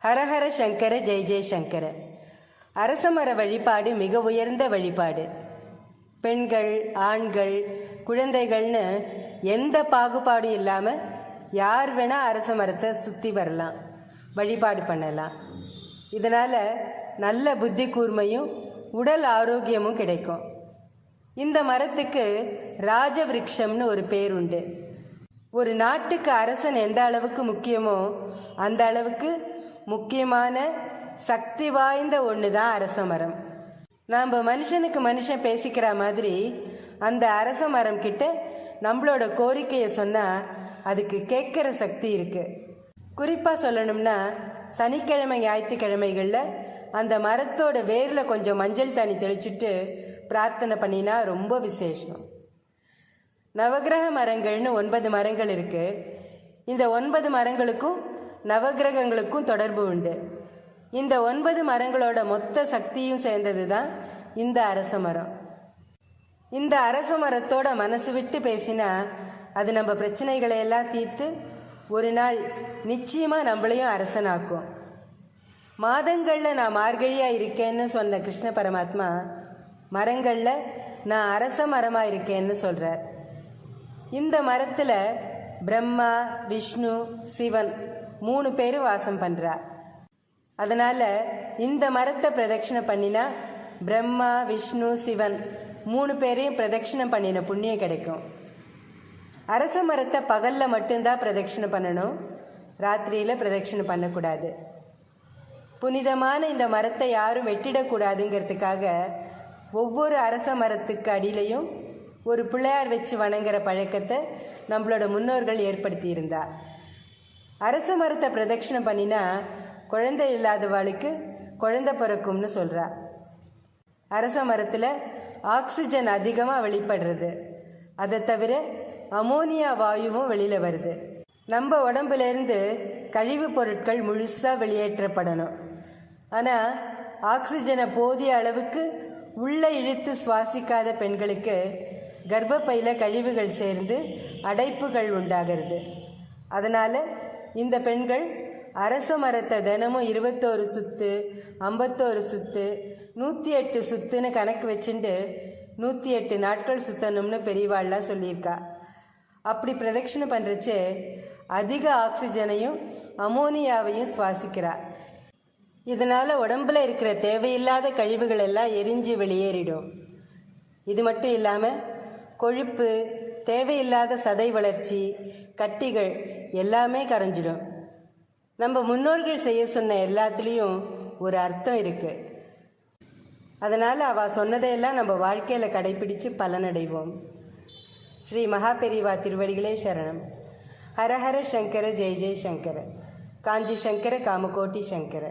ஹரஹர சங்கர ஜெய ஜெயசங்கர. அரசமர வழிபாடு மிக உயர்ந்த வழிபாடு. பெண்கள், ஆண்கள், குழந்தைகள்னு எந்த பாகுபாடும் இல்லாமல் யார் வேணால் அரச மரத்தை சுற்றி வரலாம், வழிபாடு பண்ணலாம். இதனால் நல்ல புத்தி கூர்மையும் உடல் ஆரோக்கியமும் கிடைக்கும். இந்த மரத்துக்கு ராஜவிருட்சம்னு ஒரு பேர் உண்டு. ஒரு நாட்டுக்கு அரசன் எந்த அளவுக்கு முக்கியமோ அந்த அளவுக்கு முக்கியமான சக்தி வாய்ந்த ஒன்று தான் அரச மரம். நாம் மனுஷனுக்கு மனுஷன் பேசிக்கிற மாதிரி அந்த அரச மரம் கிட்ட நம்மளோட கோரிக்கையை சொன்னால் அதுக்கு கேட்குற சக்தி இருக்குது. குறிப்பாக சொல்லணும்னா சனிக்கிழமை ஞாயிற்றுக்கிழமைகளில் அந்த மரத்தோட வேரில் கொஞ்சம் மஞ்சள் தண்ணி தெளிச்சுட்டு பிரார்த்தனை பண்ணினா ரொம்ப விசேஷம். நவகிரக மரங்கள்னு 9 மரங்கள் இருக்குது. இந்த 9 மரங்களுக்கும் நவகிரகங்களுக்கும் தொடர்பு உண்டு. இந்த 9 மரங்களோட மொத்த சக்தியும் சேர்ந்தது தான் இந்த அரச மரம். இந்த அரச மரத்தோட மனசு விட்டு பேசினா அது நம்ம பிரச்சனைகளை எல்லாம் தீர்த்து ஒரு நாள் நிச்சயமாக நம்மளையும் அரசனாக்கும். மாதங்களில் நான் மார்கழியாக இருக்கேன்னு சொன்ன கிருஷ்ண பரமாத்மா மரங்களில் நான் அரச மரமாக இருக்கேன்னு சொல்கிறார். இந்த மரத்தில் பிரம்மா, விஷ்ணு, சிவன் 3 பேரும் வாசம் பண்ணுறா. அதனால் இந்த மரத்தை பிரதட்சிணை பண்ணினா பிரம்மா, விஷ்ணு, சிவன் 3 பேரையும் பிரதட்சிணை பண்ணின புண்ணியம் கிடைக்கும். அரச மரத்தை பகலில் மட்டும்தான் பிரதட்சிணை பண்ணணும், ராத்திரியில் பிரதட்சிணை பண்ணக்கூடாது. புனிதமான இந்த மரத்தை யாரும் வெட்டிடக்கூடாதுங்கிறதுக்காக ஒவ்வொரு அரச மரத்துக்கு அடியிலையும் ஒரு பிள்ளையார் வச்சு வணங்குற பழக்கத்தை நம்மளோட முன்னோர்கள் ஏற்படுத்தி இருந்தா. அரச மரத்தை பிரதட்சிணை பண்ணினா குழந்தை இல்லாதவாளுக்கு குழந்தை பிறக்கும்னு சொல்கிறா. அரச மரத்தில் ஆக்சிஜன் அதிகமாக வெளிப்படுறது. அதை தவிர அமோனியா வாயுவும் வெளியில் வருது. நம்ம உடம்புலேருந்து கழிவுப் பொருட்கள் முழுசாக வெளியேற்றப்படணும். ஆனால் ஆக்சிஜனை போதிய அளவுக்கு உள்ளே இழுத்து சுவாசிக்காத பெண்களுக்கு கர்ப்பப்பையில் கழிவுகள் சேர்ந்து அடைப்புகள் உண்டாகிறது. அதனால் இந்த பெண்கள் அரச மரத்தை தினமும் 21 சுத்து, 51 சுத்து, 108 சுத்துன்னு கணக்கு வச்சுட்டு 108 நாட்கள் சுத்தணும்னு பெரியவாள்லாம் சொல்லியிருக்கா. அப்படி பிரதட்சிணை பண்ணுறச்சு அதிக ஆக்சிஜனையும் அமோனியாவையும் சுவாசிக்கிறா. இதனால் உடம்புல இருக்கிற தேவையில்லாத கழிவுகள் எல்லாம் எரிஞ்சு வெளியேறிடும். இது மட்டும் இல்லாமல் கொழுப்பு, தேவையில்லாத சதை வளர்ச்சி, கட்டிகள் எல்லாமே கரைஞ்சிடும். நம்ம முன்னோர்கள் செய்ய சொன்ன எல்லாத்துலேயும் ஒரு அர்த்தம் இருக்குது. அதனால் அவள் சொன்னதையெல்லாம் நம்ம வாழ்க்கையில் கடைபிடித்து பலனடைவோம். ஸ்ரீ மகாபெரிவா திருவடிகளே சரணம். ஹரஹர சங்கர ஜெய ஜெய சங்கர. காஞ்சி சங்கர காமகோட்டி சங்கர.